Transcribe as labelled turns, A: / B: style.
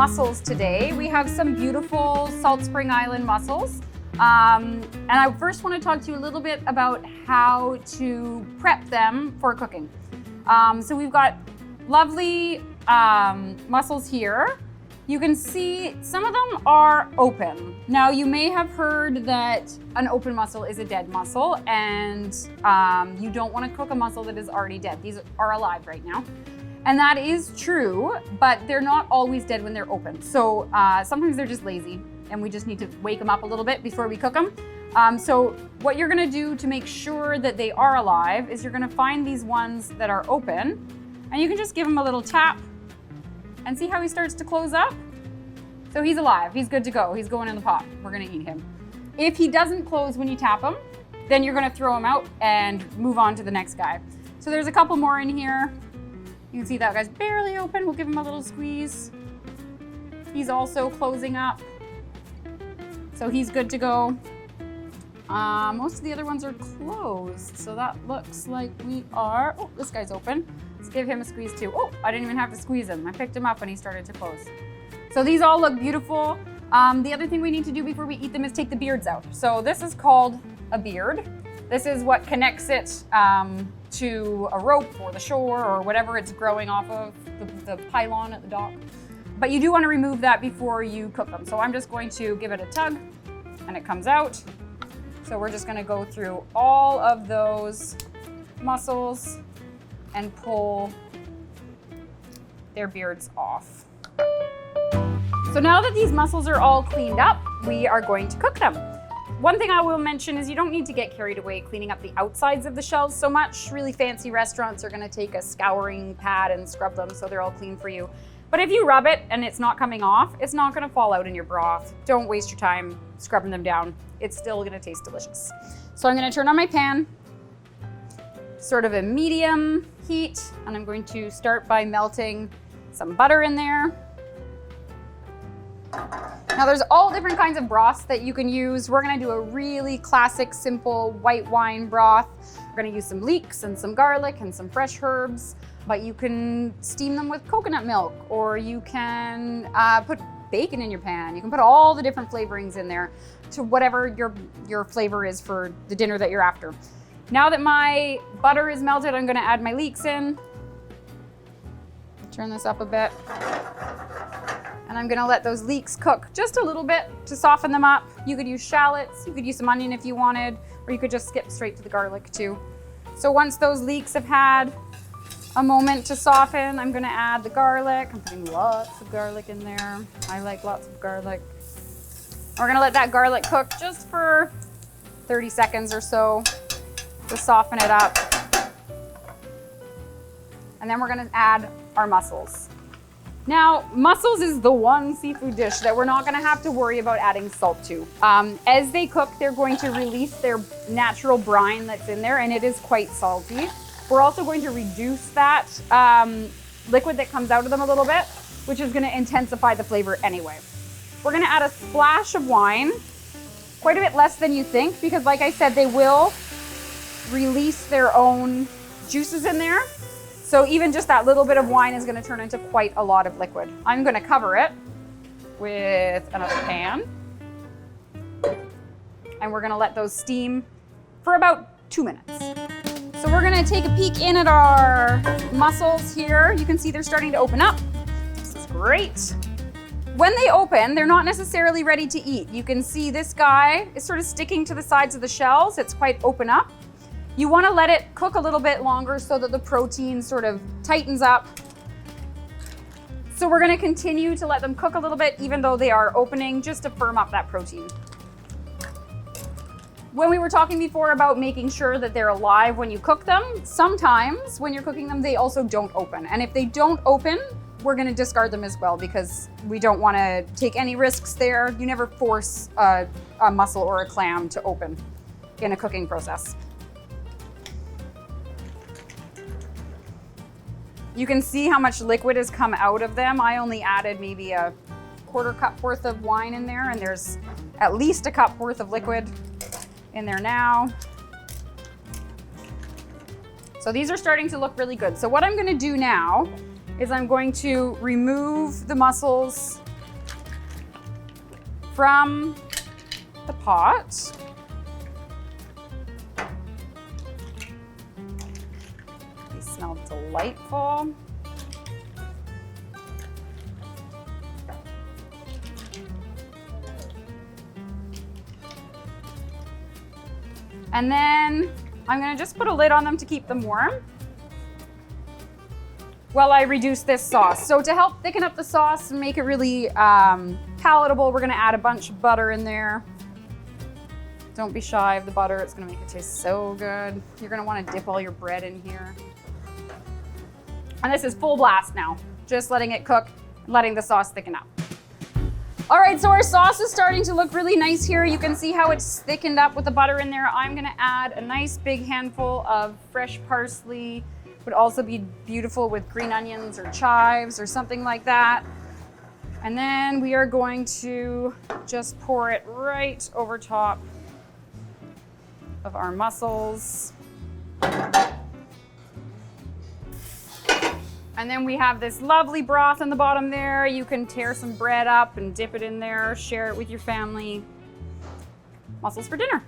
A: mussels today. We have some beautiful Salt Spring Island mussels. And I first want to talk to you a little bit about how to prep them for cooking. So we've got lovely mussels here. You can see some of them are open. Now you may have heard that an open mussel is a dead mussel, and you don't want to cook a mussel that is already dead. These are alive right now. And that is true, but they're not always dead when they're open. So sometimes they're just lazy and we just need to wake them up a little bit before we cook them. So what you're gonna do to make sure that they are alive is you're gonna find these ones that are open, and you can just give them a little tap and see how he starts to close up. So he's alive, he's good to go. He's going in the pot, we're gonna eat him. If he doesn't close when you tap him, then you're gonna throw him out and move on to the next guy. So there's a couple more in here. You can see that guy's barely open. We'll give him a little squeeze. He's also closing up. So he's good to go. Most of the other ones are closed. So that looks like we are, oh, this guy's open. Let's give him a squeeze too. Oh, I didn't even have to squeeze him. I picked him up and he started to close. So these all look beautiful. The other thing we need to do before we eat them is take the beards out. So this is called a beard. This is what connects it to a rope or the shore or whatever it's growing off of, the pylon at the dock. But you do want to remove that before you cook them. So I'm just going to give it a tug and it comes out. So we're just going to go through all of those mussels and pull their beards off. So now that these mussels are all cleaned up, we are going to cook them. One thing I will mention is you don't need to get carried away cleaning up the outsides of the shells so much. Really fancy restaurants are gonna take a scouring pad and scrub them so they're all clean for you. But if you rub it and it's not coming off, it's not gonna fall out in your broth. Don't waste your time scrubbing them down. It's still gonna taste delicious. So I'm gonna turn on my pan, sort of a medium heat, and I'm going to start by melting some butter in there. Now there's all different kinds of broths that you can use. We're gonna do a really classic, simple white wine broth. We're gonna use some leeks and some garlic and some fresh herbs, but you can steam them with coconut milk, or you can put bacon in your pan. You can put all the different flavorings in there to whatever your flavor is for the dinner that you're after. Now that my butter is melted, I'm gonna add my leeks in. Turn this up a bit. And I'm gonna let those leeks cook just a little bit to soften them up. You could use shallots, you could use some onion if you wanted, or you could just skip straight to the garlic too. So once those leeks have had a moment to soften, I'm gonna add the garlic. I'm putting lots of garlic in there. I like lots of garlic. We're gonna let that garlic cook just for 30 seconds or so to soften it up. And then we're gonna add our mussels. Now, mussels is the one seafood dish that we're not gonna have to worry about adding salt to. As they cook, they're going to release their natural brine that's in there, and it is quite salty. We're also going to reduce that liquid that comes out of them a little bit, which is gonna intensify the flavor anyway. We're gonna add a splash of wine, quite a bit less than you think, because like I said, they will release their own juices in there. So even just that little bit of wine is gonna turn into quite a lot of liquid. I'm gonna cover it with another pan. And we're gonna let those steam for about 2 minutes. So we're gonna take a peek in at our mussels here. You can see they're starting to open up. This is great. When they open, they're not necessarily ready to eat. You can see this guy is sort of sticking to the sides of the shells. It's quite open up. You want to let it cook a little bit longer so that the protein sort of tightens up. So we're going to continue to let them cook a little bit even though they are opening, just to firm up that protein. When we were talking before about making sure that they're alive when you cook them, sometimes when you're cooking them, they also don't open. And if they don't open, we're going to discard them as well because we don't want to take any risks there. You never force a mussel or a clam to open in a cooking process. You can see how much liquid has come out of them. I only added maybe a quarter cup worth of wine in there, and there's at least a cup worth of liquid in there now. So these are starting to look really good. So what I'm gonna do now is I'm going to remove the mussels from the pot. They smell delightful. And then I'm gonna just put a lid on them to keep them warm while I reduce this sauce. So to help thicken up the sauce and make it really palatable, we're gonna add a bunch of butter in there. Don't be shy of the butter, it's gonna make it taste so good. You're gonna wanna dip all your bread in here. And this is full blast now, just letting it cook, letting the sauce thicken up. All right, so our sauce is starting to look really nice here. You can see how it's thickened up with the butter in there. I'm gonna add a nice big handful of fresh parsley. Would also be beautiful with green onions or chives or something like that. And then we are going to just pour it right over top of our mussels. And then we have this lovely broth in the bottom there. You can tear some bread up and dip it in there, share it with your family. Mussels for dinner.